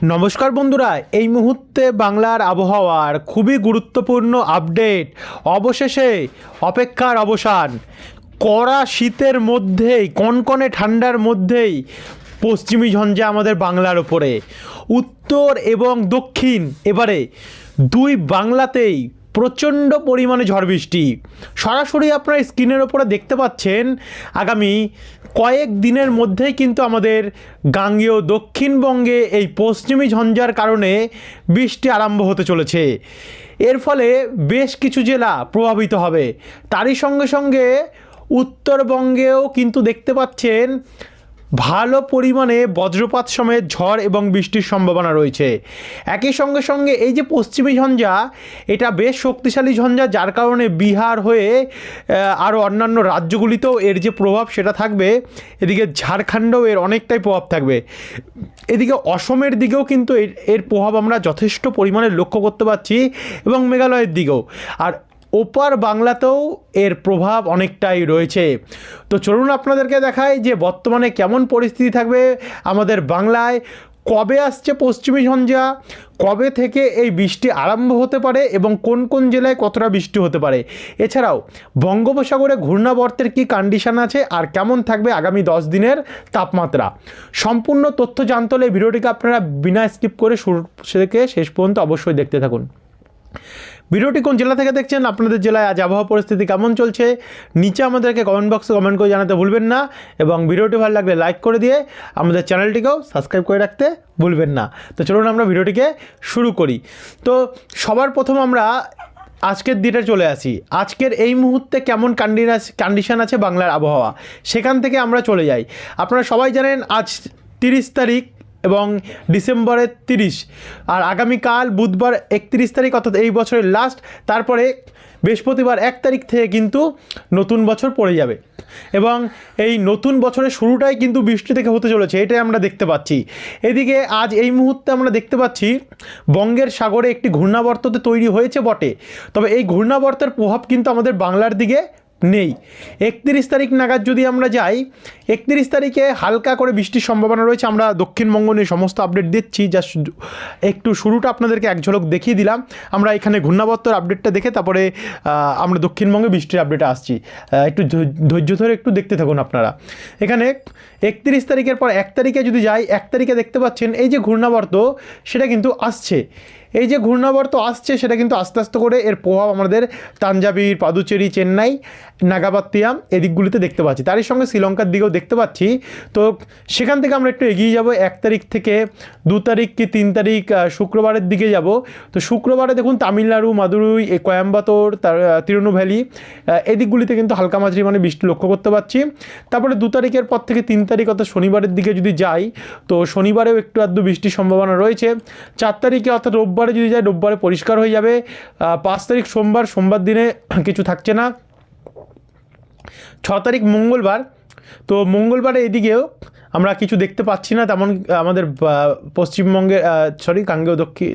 নমস্কার বন্ধুরা, এই মুহূর্তে বাংলার আবহাওয়ার খুবই গুরুত্বপূর্ণ আপডেট। অবশেষে অপেক্ষার অবসান। কড়া শীতের মধ্যেই, কনকনে ঠান্ডার মধ্যেই পশ্চিমী ঝঞ্ঝা আমাদের বাংলার ওপরে। উত্তর এবং দক্ষিণ এবারে দুই বাংলাতেই প্রচণ্ড পরিমাণে ঝড় বৃষ্টি। সরাসরি আপনারা স্ক্রিনের ওপরে দেখতে পাচ্ছেন আগামী কয়েক দিনের মধ্যেই কিন্তু আমাদের গাঙ্গেয় দক্ষিণবঙ্গে এই পশ্চিমী ঝঞ্ঝার কারণে বৃষ্টি আরম্ভ হতে চলেছে। এর ফলে বেশ কিছু জেলা প্রভাবিত হবে। তারই সঙ্গে সঙ্গে উত্তরবঙ্গেও কিন্তু দেখতে পাচ্ছেন ভালো পরিমাণে বজ্রপাত সমেত ঝড় এবং বৃষ্টির সম্ভাবনা রয়েছে। একই সঙ্গে সঙ্গে এই যে পশ্চিমী ঝঞ্ঝা, এটা বেশ শক্তিশালী ঝঞ্ঝা, যার কারণে বিহার হয়ে আরও অন্যান্য রাজ্যগুলিতেও এর যে প্রভাব সেটা থাকবে। এদিকে ঝাড়খণ্ডেও এর অনেকটাই প্রভাব থাকবে। এদিকে অসমের দিকেও কিন্তু এর প্রভাব আমরা যথেষ্ট পরিমাণে লক্ষ্য করতে পারছি, এবং মেঘালয়ের দিকেও। আর ওপার বাংলাতেও এর প্রভাব অনেকটাই রয়েছে। তো চলুন আপনাদেরকে দেখাই যে বর্তমানে কেমন পরিস্থিতি থাকবে আমাদের বাংলায়, কবে আসছে পশ্চিমী ঝঞ্ঝা, কবে থেকে এই বৃষ্টি আরম্ভ হতে পারে এবং কোন কোন জেলায় কতটা বৃষ্টি হতে পারে। এছাড়াও বঙ্গোপসাগরে ঘূর্ণাবর্তের কী কন্ডিশন আছে আর কেমন থাকবে আগামী 10 দিনের তাপমাত্রা। সম্পূর্ণ তথ্য জানতে হলে ভিডিওটিকে আপনারা বিনা স্কিপ করে শুরু থেকে শেষ পর্যন্ত অবশ্যই দেখতে থাকুন। ভিডিওটি কোন জেলা থেকে দেখছেন, আপনাদের জেলায় আজ আবহাওয়া পরিস্থিতি কেমন চলছে, নিচে আমাদেরকে কমেন্ট বক্সে কমেন্ট করে জানাতে ভুলবেন না। এবং ভিডিওটি ভালো লাগলে লাইক করে দিয়ে আমাদের চ্যানেলটিকেও সাবস্ক্রাইব করে রাখতে ভুলবেন না। তো চলুন আমরা ভিডিওটিকে শুরু করি। তো সবার প্রথম আমরা আজকের দিনে চলে আসি। আজকের এই মুহূর্তে কেমন কন্ডিশন আছে বাংলার আবহাওয়া, সেখান থেকে আমরা চলে যাই। আপনারা সবাই জানেন আজ 30 তারিখ এবং ডিসেম্বরের 30, আর আগামীকাল বুধবার 31 তারিখ, অর্থাৎ এই বছরের লাস্ট। তারপরে বৃহস্পতিবার 1 তারিখ থেকে কিন্তু নতুন বছর পড়ে যাবে, এবং এই নতুন বছরের শুরুটাই কিন্তু বৃষ্টি থেকে হতে চলেছে, এটাই আমরা দেখতে পাচ্ছি। এদিকে আজ এই মুহূর্তে আমরা দেখতে পাচ্ছি বঙ্গের সাগরে একটি ঘূর্ণাবর্ততে তৈরি হয়েছে বটে, তবে এই ঘূর্ণাবর্তের প্রভাব কিন্তু আমাদের বাংলার দিকে নেই। 31 তারিখ নাগাদ যদি আমরা যাই, 31 তারিখে হালকা করে বৃষ্টির সম্ভাবনা রয়েছে। আমরা দক্ষিণবঙ্গ নিয়ে সমস্ত আপডেট দিচ্ছি, যা একটু শুরুটা আপনাদেরকে এক ঝলক দেখিয়ে দিলাম। আমরা এখানে ঘূর্ণাবর্তের আপডেটটা দেখে তারপরে আমরা দক্ষিণবঙ্গে বৃষ্টির আপডেটে আসছি। একটু ধৈর্য ধরে একটু দেখতে থাকুন আপনারা। এখানে 31 তারিখের পর 1 তারিখে যদি যাই, 1 তারিখে দেখতে পাচ্ছেন এই যে ঘূর্ণাবর্ত সেটা কিন্তু আসছে। এই যে ঘূর্ণাবর্ত আসছে সেটা কিন্তু আস্তে আস্তে করে এর প্রভাব আমাদের তাঞ্জাবির, পাদুচেরি, চেন্নাই, নাগাপাত্তিয়াম এদিকগুলিতে দেখতে পাচ্ছি। তারই সঙ্গে শ্রীলঙ্কার দিকেও দেখতে পাচ্ছি। তো সেখান থেকে আমরা একটু এগিয়ে যাব, 1 তারিখ থেকে 2 তারিখ কি 3 তারিখ শুক্রবারের দিকে যাব। তো শুক্রবারে দেখুন তামিলনাড়ু, মাদুরই, কোয়েম্বাটোর, তিরুনুভ্যালি এদিকগুলিতে কিন্তু হালকা মাঝারি মানে বৃষ্টি লক্ষ্য করতে পারছি। তারপরে 2 তারিখের পর থেকে 3 তারিখ অর্থাৎ শনিবারের দিকে যদি যাই, তো শনিবারেও একটু আধটু বৃষ্টির সম্ভাবনা রয়েছে। 4 তারিখে অর্থাৎ রোববারে যদি যাই, রোববারে পরিষ্কার হয়ে যাবে। 5 তারিখ সোমবার দিনে কিছু থাকছে না। 6 তারিখ মঙ্গলবার, তো মঙ্গলবারে এদিকেও আমরা কিছু দেখতে পাচ্ছি না তেমন আমাদের পশ্চিমবঙ্গে, গাঙ্গেয় দক্ষিণ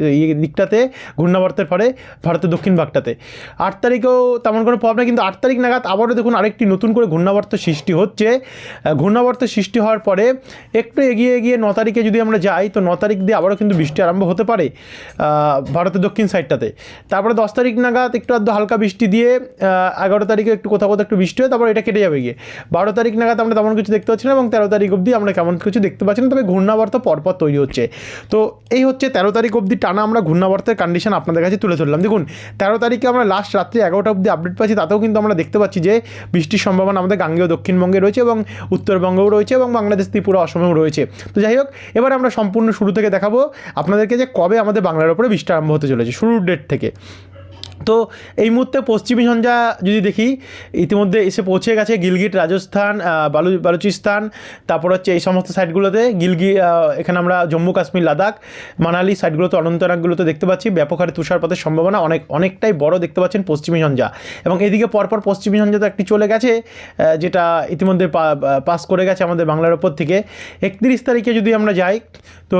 দিকটাতে ঘূর্ণাবর্তের ফলে ভারতের দক্ষিণ ভাগটাতে। 8 তারিখেও তেমন কোনো প্রভাব নেই, কিন্তু 8 তারিখ নাগাদ আবারও দেখুন আরেকটি নতুন করে ঘূর্ণাবর্ত সৃষ্টি হচ্ছে। ঘূর্ণাবর্ত সৃষ্টি হওয়ার পরে একটু এগিয়ে 9 তারিখে যদি আমরা যাই, তো 9 তারিখ দিয়ে আবারও কিন্তু বৃষ্টি আরম্ভ হতে পারে ভারতের দক্ষিণ সাইডটাতে। তারপরে 10 তারিখ নাগাদ একটু আধটু হালকা বৃষ্টি দিয়ে 11 তারিখে একটু কোথাও একটু বৃষ্টি হয়, তারপর এটা কেটে যাবে গিয়ে। 12 তারিখ নাগাদ আমরা তেমন কিছু দেখতে পাচ্ছি না, এবং 13 তারিখ অবধি আমরা কেমন কিছু দেখতে পাচ্ছি না, তবে ঘূর্ণাবর্ত পরপর তৈরি হচ্ছে। তো এই হচ্ছে 13 তারিখ অবধি টানা আমরা ঘূর্ণাবর্তের কন্ডিশন আপনাদের কাছে তুলে ধরলাম। দেখুন 13 তারিখে আমরা লাস্ট রাত্রি 11টা অবধি আপডেট পাচ্ছি, তাতেও কিন্তু আমরা দেখতে পাচ্ছি যে বৃষ্টির সম্ভাবনা আমাদের গাঙ্গেয় দক্ষিণবঙ্গে রয়েছে, এবং উত্তরবঙ্গেও রয়েছে, এবং বাংলাদেশ, ত্রিপুরা, অসমেও রয়েছে। তো যাই হোক, এবার আমরা সম্পূর্ণ শুরু থেকে দেখাবো আপনাদেরকে যে কবে আমাদের বাংলার উপরে বৃষ্টি আরম্ভ হতে চলেছে, শুরুর ডেট থেকে। তো এই মুহূর্তে পশ্চিমী ঝঞ্ঝা যদি দেখি, ইতিমধ্যে এসে পৌঁছে গেছে গিলগিট, রাজস্থান, বালুচিস্তান, তারপর হচ্ছে এই সমস্ত সাইডগুলোতে এখানে আমরা জম্মু কাশ্মীর, লাদাখ, মানালি সাইডগুলোতে, অনন্তনাগগুলোতে দেখতে পাচ্ছি ব্যাপক হারে তুষারপাতের সম্ভাবনা অনেকটাই বড় দেখতে পাচ্ছেন পশ্চিমী ঝঞ্ঝা। এবং এদিকে পরপর পশ্চিমী ঝঞ্ঝা তো একটি চলে গেছে, যেটা ইতিমধ্যে পাস করে গেছে আমাদের বাংলার ওপর থেকে। 31 তারিখে যদি আমরা যাই, তো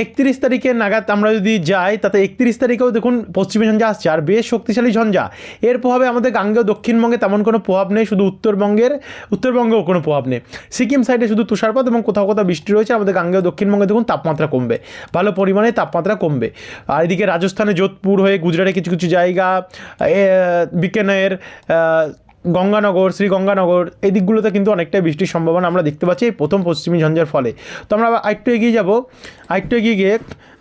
31 তারিখে নাগাদ আমরা যদি যাই, তাতে 31 তারিখেও দেখুন পশ্চিমী ঝঞ্ঝা আসছে, আর বেশ শক্তিশালী ঝঞ্ঝা। এর প্রভাবে আমাদের গাঙ্গেয় দক্ষিণবঙ্গে তেমন কোনো প্রভাব নেই, শুধু উত্তরবঙ্গেও কোনো প্রভাব নেই। সিকিম সাইডে শুধু তুষারপাত এবং কোথাও কোথাও বৃষ্টি রয়েছে। আমাদের গাঙ্গেয় দক্ষিণবঙ্গে দেখুন তাপমাত্রা কমবে, ভালো পরিমাণে তাপমাত্রা কমবে। আর এদিকে রাজস্থানে যোধপুর হয়ে গুজরাটে কিছু কিছু জায়গা, বিকানের, গঙ্গানগর, শ্রীগঙ্গানগর, এই দিকগুলোতে কিন্তু অনেকটাই বৃষ্টির সম্ভাবনা আমরা দেখতে পাচ্ছি এই প্রথম পশ্চিমী ঝঞ্ঝার ফলে। তো আমরা আরেকটু এগিয়ে যাব, আরেকটু এগিয়ে গিয়ে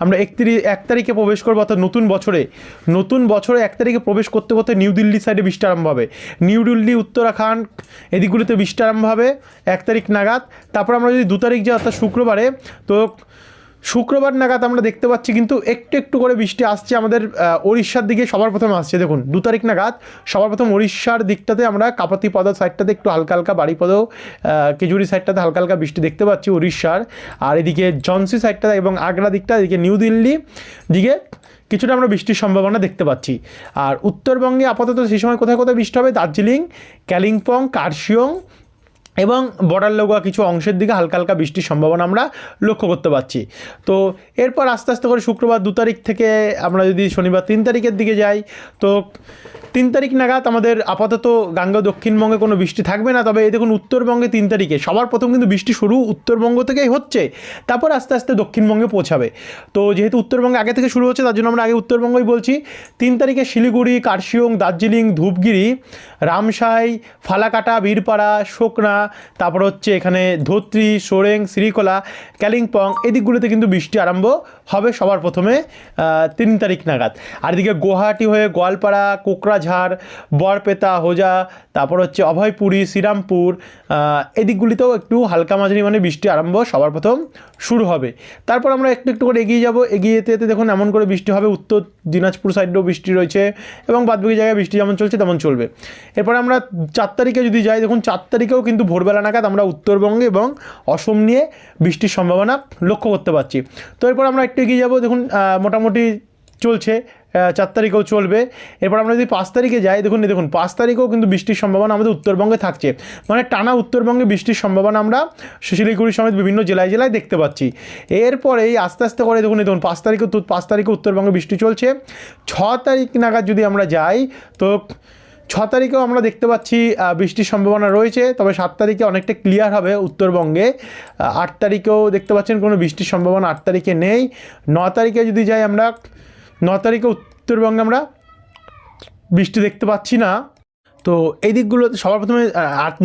আমরা 1 তারিখে প্রবেশ করবো, অর্থাৎ নতুন বছরে 1 তারিখে প্রবেশ করতে করতে নিউ দিল্লি সাইডে বৃষ্টি আরম্ভ হবে। নিউ দিল্লি, উত্তরাখণ্ড এদিকগুলোতে বৃষ্টি আরম্ভ হবে 1 তারিখ নাগাদ। তারপর আমরা যদি 2 তারিখ যাই, অর্থাৎ শুক্রবারে, তো শুক্রবার নাগাদ আমরা দেখতে পাচ্ছি কিন্তু একটু একটু করে বৃষ্টি আসছে আমাদের ওড়িশার দিকে সবার প্রথমে আসছে। দেখুন 2 তারিখ নাগাদ সবার প্রথম ওড়িশার দিকটাতে আমরা কাপাতিপদ সাইডটাতে একটু হালকা হালকা, বাড়িপদ, কেজুরি সাইডটাতে হালকা হালকা বৃষ্টি দেখতে পাচ্ছি উড়িষ্যার। আর এদিকে ঝাঁসি সাইডটা এবং আগ্রা দিকটা, এদিকে নিউ দিল্লি দিকে কিছুটা আমরা বৃষ্টির সম্ভাবনা দেখতে পাচ্ছি। আর উত্তরবঙ্গে আপাতত সেই সময় কোথায় কোথায় বৃষ্টি হবে, দার্জিলিং, কালিম্পং, কার্শিয়ং এবং বর্ডার লাগোয়া কিছু অংশের দিকে হালকা হালকা বৃষ্টির সম্ভাবনা আমরা লক্ষ্য করতে পারছি। তো এরপর আস্তে আস্তে করে শুক্রবার 2 তারিখ থেকে আমরা যদি শনিবার 3 তারিখের দিকে যাই, তো 3 তারিখ নাগাদ আমাদের আপাতত গাঙ্গেয় দক্ষিণবঙ্গে কোনো বৃষ্টি থাকবে না। তবে এই দেখুন উত্তরবঙ্গে 3 তারিখে সবার প্রথম কিন্তু বৃষ্টি শুরু উত্তরবঙ্গ থেকেই হচ্ছে, তারপর আস্তে আস্তে দক্ষিণবঙ্গে পৌঁছাবে। তো যেহেতু উত্তরবঙ্গে আগে থেকে শুরু হচ্ছে, তার জন্য আমরা আগে উত্তরবঙ্গই বলছি। 3 তারিখে শিলিগুড়ি, কার্শিয়ং, দার্জিলিং, ধূপগিরি, রামসাই, ফালাকাটা, বীরপাড়া, সোকনা, তারপর হচ্ছে এখানে ধোত্রি, সোরেং, শ্রীকোলা, কালিম্পং, এই দিকগুলোতে কিন্তু বৃষ্টি আরম্ভ হবে সবার প্রথমে 3 তারিখ নাগাদ। আর এদিকে গুয়াহাটি হয়ে গোয়ালপাড়া, কোকরাঝাড়, বরপেতা, হোজা, তারপর হচ্ছে অভয়পুরী, শ্রীরামপুর, এই দিকগুলিতেও একটু হালকা মাঝারি মানে বৃষ্টি আরম্ভ সবার প্রথম শুরু হবে। তারপর আমরা একটু একটু করে এগিয়ে যাব, এগিয়ে যেতে যেতে দেখুন এমন করে বৃষ্টি হবে, উত্তর দিনাজপুর সাইডেও বৃষ্টি রয়েছে এবং বাদবাকি জায়গায় বৃষ্টি যেমন চলছে তেমন চলবে। এরপর আমরা 4 তারিখে যদি যাই, দেখুন 4 তারিখেও কিন্তু ভোরবেলা নাগাদ আমরা উত্তরবঙ্গে এবং অসম নিয়ে বৃষ্টির সম্ভাবনা লক্ষ্য করতে পারছি। তো এরপর আমরা একটু এগিয়ে যাব, দেখুন মোটামুটি চলছে, 4 তারিখেও চলবে। এরপর আমরা যদি 5 তারিখে যাই, দেখুন 5 তারিখেও কিন্তু বৃষ্টির সম্ভাবনা আমাদের উত্তরবঙ্গে থাকছে, মানে টানা উত্তরবঙ্গে বৃষ্টির সম্ভাবনা আমরা শিলিগুড়ি সমেত বিভিন্ন জেলায় জেলায় দেখতে পাচ্ছি। এরপরে আস্তে আস্তে করে দেখুন 5 তারিখে উত্তরবঙ্গে বৃষ্টি চলছে। 6 তারিখ নাগাদ যদি আমরা যাই, তো 6 তারিখেও আমরা দেখতে পাচ্ছি বৃষ্টির সম্ভাবনা রয়েছে, তবে 7 তারিখে অনেকটা ক্লিয়ার হবে উত্তরবঙ্গে। 8 তারিখেও দেখতে পাচ্ছেন কোনো বৃষ্টির সম্ভাবনা 8 তারিখে নেই। 9 তারিখে যদি যাই আমরা, 9 তারিখে উত্তরবঙ্গে আমরা বৃষ্টি দেখতে পাচ্ছি না। তো এই দিকগুলোতে সবার প্রথমে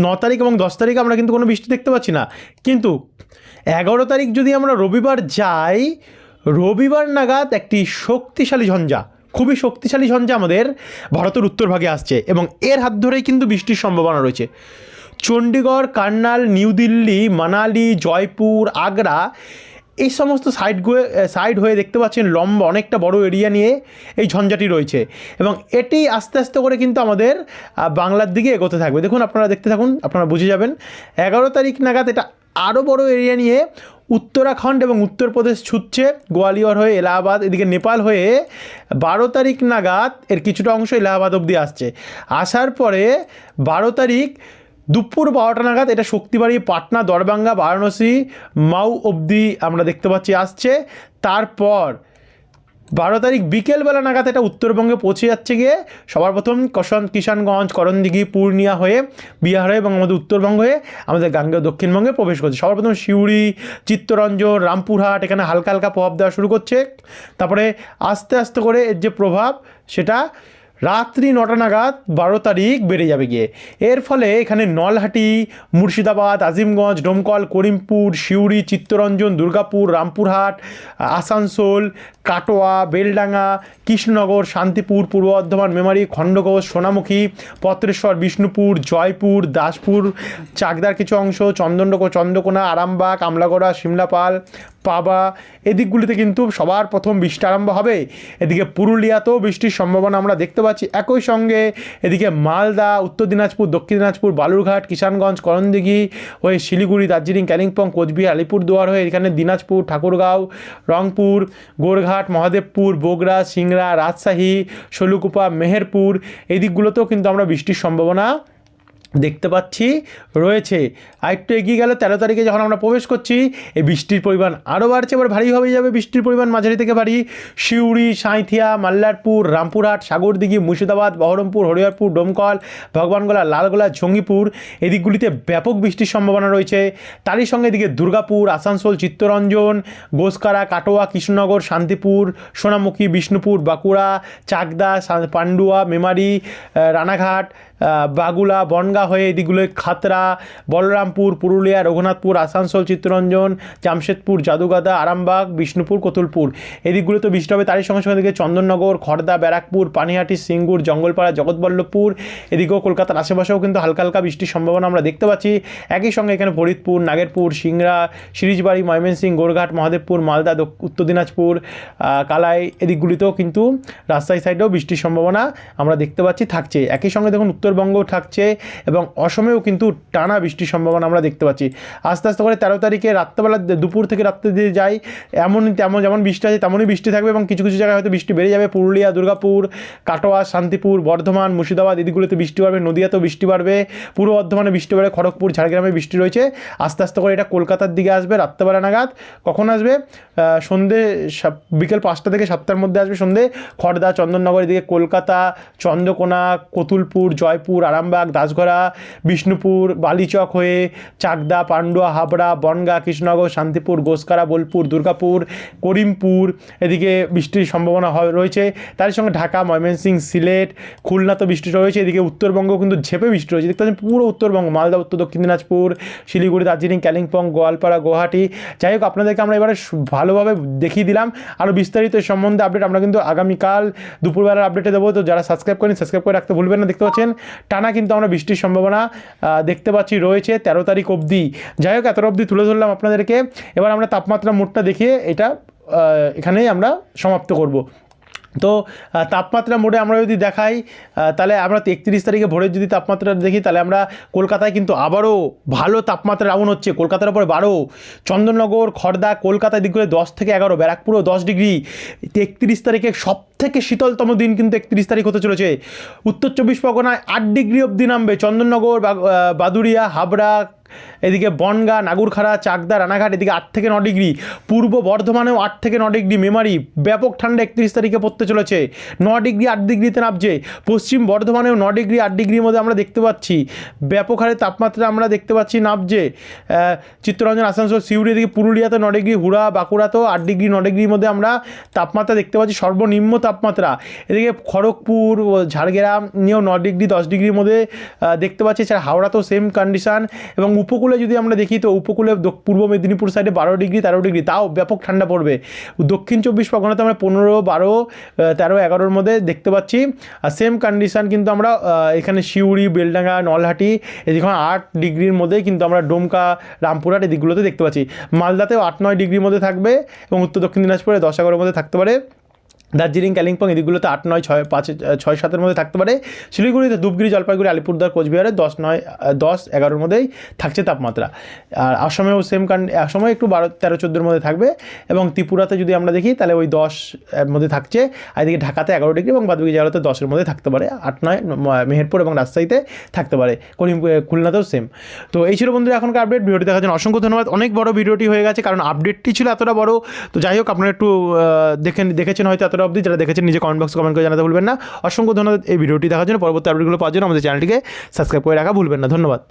9 তারিখ এবং 10 তারিখে আমরা কিন্তু কোনো বৃষ্টি দেখতে পাচ্ছি না। কিন্তু 11 তারিখ যদি আমরা রবিবার যাই, রবিবার নাগাদ একটি শক্তিশালী ঝঞ্ঝা, খুবই শক্তিশালী ঝঞ্ঝা আমাদের ভারতের উত্তরভাগে আসছে এবং এর হাত ধরেই কিন্তু বৃষ্টির সম্ভাবনা রয়েছে। চণ্ডীগড়, কার্নাল, নিউ দিল্লি, মানালি, জয়পুর, আগ্রা, এই সমস্ত সাইড হয়ে দেখতে পাচ্ছেন লম্বা অনেকটা বড় এরিয়া নিয়ে এই ঝঞ্ঝাটি রয়েছে এবং এটি আস্তে আস্তে করে কিন্তু আমাদের বাংলার দিকে এগোতে থাকবে। দেখুন আপনারা দেখতে থাকুন, আপনারা বুঝে যাবেন। 11 তারিখ নাগাদ এটা আরও বড় এরিয়া নিয়ে উত্তরাখণ্ড এবং উত্তরপ্রদেশ ছুটছে, গোয়ালিয়র হয়ে এলাহাবাদ, এদিকে নেপাল হয়ে 12 তারিখ নাগাদ এর কিছুটা অংশ এলাহাবাদ অবধি আসছে। আসার পরে 12 তারিখ দুপুর 12টা নাগাদ এটা শক্তি বাড়িয়ে পাটনা, দরভাঙ্গা, বারাণসী, মাউ অবধি আমরা দেখতে পাচ্ছি আসছে। তারপর 12 তারিখ বিকেলবেলা নাগাদ এটা উত্তরবঙ্গে পৌঁছে যাচ্ছে গিয়ে সবার প্রথম কিষানগঞ্জ, করণদিঘি, পূর্ণিয়া হয়ে বিহার হয়ে এবং আমাদের উত্তরবঙ্গ হয়ে আমাদের গাঙ্গেয় দক্ষিণবঙ্গে প্রবেশ করছে। সবার প্রথম সিউড়ি, চিত্তরঞ্জন, রামপুরহাট এখানে হালকা হালকা প্রভাব দেওয়া শুরু করছে। তারপরে আস্তে আস্তে করে এর যে প্রভাব সেটা রাত্রি 9টা নাগাদ 12 তারিখ বেড়ে যাবে গিয়ে। এর ফলে এখানে নলহাটি, মুর্শিদাবাদ, আজিমগঞ্জ, ডোমকল, করিমপুর, সিউড়ি, চিত্তরঞ্জন, দুর্গাপুর, রামপুরহাট, আসানসোল, কাটোয়া, বেলডাঙ্গা, কৃষ্ণনগর, শান্তিপুর, পূর্ব বর্ধমান, মেমারি, খণ্ডঘোষ, সোনামুখী, পত্রেশ্বর, বিষ্ণুপুর, জয়পুর, দাসপুর, চাকদার কিছু অংশ, চন্দ্রকোনা, আরামবাগ, আমলাগড়া, সিমলাপাল, পাবা, এদিকগুলিতে কিন্তু সবার প্রথম বৃষ্টি আরম্ভ হবে। এদিকে পুরুলিয়াতেও বৃষ্টির সম্ভাবনা আমরা দেখতে পাচ্ছি। একই সঙ্গে এদিকে মালদা, উত্তর দিনাজপুর, দক্ষিণ দিনাজপুর, বালুরঘাট, কিষানগঞ্জ, করণদিঘি হয়ে শিলিগুড়ি, দার্জিলিং, কালিম্পং, কোচবিহার, আলিপুরদুয়ার হয়ে এখানে দিনাজপুর, ঠাকুরগাঁও, রংপুর, গোরঘাট, মহাদেবপুর, বগুড়া, সিংড়া, রাজশাহী, শৈলকুপা, মেহেরপুর, এই দিকগুলোতেও কিন্তু আমরা বৃষ্টির সম্ভাবনা দেখতে পাচ্ছি রয়েছে। আর একটু এগিয়ে গেলে 13 তারিখে যখন আমরা প্রবেশ করছি এই বৃষ্টির পরিমাণ আরও বাড়ছে, এবার ভারী হয়ে যাবে বৃষ্টির পরিমাণ, মাঝারি থেকে ভারী। সিউড়ি, সাঁইথিয়া, মাল্লারপুর, রামপুরহাট, সাগরদিঘি, মুর্শিদাবাদ, বহরমপুর, হরিহরপুর, ডোমকল, ভগবানগোলা, লালগোলা, জঙ্গিপুর এদিকগুলিতে ব্যাপক বৃষ্টির সম্ভাবনা রয়েছে। তারই সঙ্গে এদিকে দুর্গাপুর, আসানসোল, চিত্তরঞ্জন, গোসকারা, কাটোয়া, কৃষ্ণনগর, শান্তিপুর, সোনামুখী, বিষ্ণুপুর, বাঁকুড়া, চাকদা, পান্ডুয়া, মেমারি, রানাঘাট, বাগুলা, বনগাঁ হয়ে এদিকগুলোয় খাতড়া, বলরামপুর, পুরুলিয়া, রঘুনাথপুর, আসানসোল, চিত্তরঞ্জন, জামশেদপুর, জাদুগাদা, আরামবাগ, বিষ্ণুপুর, কতুলপুর এদিকগুলো তো বৃষ্টি হবে। তারই সঙ্গে সঙ্গে এদিকে চন্দননগর, খড়দা, ব্যারাকপুর, পানিহাটি, সিঙ্গুর, জঙ্গলপাড়া, জগৎবল্লভপুর এদিকেও কলকাতার আশেপাশেও কিন্তু হালকা হালকা বৃষ্টির সম্ভাবনা আমরা দেখতে পাচ্ছি। একই সঙ্গে এখানে ফরিদপুর, নাগেরপুর, সিংড়া, সিরিজবাড়ি, ময়মনসিংহ, গোরঘাট, মহাদেবপুর, মালদা, উত্তর দিনাজপুর, কালাই এদিকগুলিতেও কিন্তু রাজশাহী সাইডেও বৃষ্টির সম্ভাবনা আমরা দেখতে পাচ্ছি থাকছে। একই সঙ্গে দেখুন উত্তরবঙ্গও থাকছে এবং অসমেও কিন্তু টানা বৃষ্টির সম্ভাবনা আমরা দেখতে পাচ্ছি। আস্তে আস্তে করে 13 তারিখে রাত্রেবেলা, দুপুর থেকে রাত্রে দিয়ে যাই তেমন যেমন বৃষ্টি আছে তেমনই বৃষ্টি থাকবে এবং কিছু কিছু জায়গায় হয়তো বৃষ্টি বেড়ে যাবে। পুরুলিয়া, দুর্গাপুর, কাটোয়া, শান্তিপুর, বর্ধমান, মুর্শিদাবাদ এদিকগুলোতে বৃষ্টি বাড়বে, নদিয়াতেও বৃষ্টি বাড়বে, পূর্ব বর্ধমানে বৃষ্টি বাড়বে, খড়গপুর, ঝাড়গ্রামে বৃষ্টি রয়েছে। আস্তে আস্তে করে এটা কলকাতার দিকে আসবে রাত্রেবেলা নাগাদ। কখন আসবে? সন্ধ্যে বিকেল 5টা থেকে 7টার মধ্যে আসবে সন্ধ্যে। খড়দা, চন্দননগর এদিকে কলকাতা, চন্দ্রকোনা, কতুলপুর, জয়পুর, আরামবাগ, দাসগড়া, বিষ্ণুপুর, বালিচক হয়ে চাকদা, পান্ডুয়া, হাবড়া, বনগাঁ, কৃষ্ণনগর, শান্তিপুর, গোসকারা, বোলপুর, দুর্গাপুর, করিমপুর এদিকে বৃষ্টির সম্ভাবনা রয়েছে। তার সঙ্গে ঢাকা, ময়মনসিংহ, সিলেট, খুলনাতে বৃষ্টি রয়েছে। এদিকে উত্তরবঙ্গ কিন্তু ঝেপে বৃষ্টি রয়েছে, দেখতে পাচ্ছেন পুরো উত্তরবঙ্গ, মালদা, উত্তর দক্ষিণ দিনাজপুর, শিলিগুড়ি, দার্জিলিং, কালিম্পং, গোয়ালপাড়া, গুয়াহাটি। যাই হোক, আপনাদেরকে আমরা এবারে ভালোভাবে দেখিয়ে দিলাম। আরও বিস্তারিত এর সম্বন্ধে আপডেট আমরা কিন্তু আগামীকাল দুপুরবেলার আপডেটে দেবো। তো যারা সাবস্ক্রাইব করেন সাবস্ক্রাইব করে রাখতে ভুলবেন না। দেখতে পাচ্ছেন টানা কিন্তু আমরা বৃষ্টির সম্ভাবনা দেখতে পাচ্ছি রয়েছে 13 তারিখ অবধি। যাই হোক, এত অবধি তুলে ধরলাম আপনাদেরকে। এবার আমরা তাপমাত্রা মোডটা দেখিয়ে এটা এখানেই আমরা সমাপ্ত করব। তো তাপমাত্রা মোডে আমরা যদি দেখাই তাহলে আমরা 31 তারিখে ভোরের যদি তাপমাত্রা দেখি তাহলে আমরা কলকাতায় কিন্তু আবারও ভালো তাপমাত্রা রাউন্ড হচ্ছে। কলকাতার উপরে 12, চন্দননগর, খড়দা, কলকাতার দিক করে 10 থেকে 11, ব্যারাকপুরও 10 ডিগ্রি। 31 তারিখে সব থেকে শীতলতম দিন কিন্তু 31 তারিখ হতে চলেছে। উত্তর 24 পরগনায় 8 ডিগ্রি অবধি নামবে। চন্দননগর, বাদুড়িয়া, হাবড়া, এদিকে বনগাঁ, নাগুরখাড়া, চাকদা, রানাঘাট এদিকে 8 থেকে 9 ডিগ্রি। পূর্ব বর্ধমানেও 8 থেকে 9 ডিগ্রি। মেমারি ব্যাপক ঠান্ডা 31 তারিখে পড়তে চলেছে, 9 ডিগ্রি 8 ডিগ্রিতে নামছে। পশ্চিম বর্ধমানেও 9 ডিগ্রি 8 ডিগ্রির মধ্যে আমরা দেখতে পাচ্ছি ব্যাপক হারে তাপমাত্রা আমরা দেখতে পাচ্ছি নামছে। চিত্তরঞ্জন, আসানসোল, সিউড়ি এদিকে পুরুলিয়াতে 9 ডিগ্রি, হুড়া, বাঁকুড়াতেও 8 ডিগ্রি 9 ডিগ্রির মধ্যে আমরা তাপমাত্রা দেখতে পাচ্ছি সর্বনিম্ন তাপমাত্রা। এদিকে খড়গপুর, ঝাড়গ্রাম নিয়েও 9 ডিগ্রি 10 ডিগ্রির মধ্যে দেখতে পাচ্ছি। এছাড়া হাওড়াতেও সেম কন্ডিশান। এবং উপকূলে যদি আমরা দেখি তো উপকূলে পূর্ব মেদিনীপুর সাইডে 12 ডিগ্রি 13 ডিগ্রি, তাও ব্যাপক ঠান্ডা পড়বে। দক্ষিণ 24 পরগনাতে আমরা 15, 12, 13, 11-র মধ্যে দেখতে পাচ্ছি। আর সেম কন্ডিশান কিন্তু আমরা এখানে সিউড়ি, বেলডাঙ্গা, নলহাটি এদিকে 8 ডিগ্রির মধ্যেই কিন্তু আমরা ডোমকা, রামপুরহাট এদিকগুলোতে দেখতে পাচ্ছি। মালদাতেও 8-9 ডিগ্রির মধ্যে থাকবে এবং উত্তর দক্ষিণ দিনাজপুরে 10-11-এর মধ্যে থাকতে পারে। দার্জিলিং, কালিম্পং এদিকগুলোতে 8, 9, 6, 5, 6, 7-এর মধ্যে থাকতে পারে। শিলিগুড়িতে, ধূপগুড়ি, জলপাইগুড়ি, আলিপুরদুয়ার, কোচবিহারে 10, 9, 10, 11-এর মধ্যেই থাকছে তাপমাত্রা। আর আসামেও সেম আসামে একটু 12, 13, 14-এর মধ্যে থাকবে এবং ত্রিপুরাতে যদি আমরা দেখি তাহলে ওই 10-এর মধ্যে থাকছে। আর এদিকে ঢাকাতে 11 ডিগ্রি এবং বাদবাকি জায়গাতে 10-এর মধ্যে থাকতে পারে। 8, 9 মেহেরপুর এবং রাজশাহীতে থাকতে পারে। খুলনাতেও সেম। তো এই ছিল বন্ধুরা এখনকার আপডেট। ভিডিওটি দেখার জন্য অসংখ্য ধন্যবাদ। অনেক বড় ভিডিওটি হয়ে গেছে কারণ আপডেটটি ছিল এতটা বড়। তো যাই হোক, আপনারা একটু দেখেছেন হয়তো এতটা অবধি। যারা দেখেছেন নিজে কমেন্ট বক্সে কমেন্ট করে জানাতে ভুলবেন না। অসংখ্য ধন্যবাদ এই ভিডিওটি দেখার জন্য। পরবর্তী আপডেটগুলো পাওয়ার জন্য আমাদের চ্যানেলটিকে সাবস্ক্রাইব করে রাখা ভুলবেন না। ধন্যবাদ।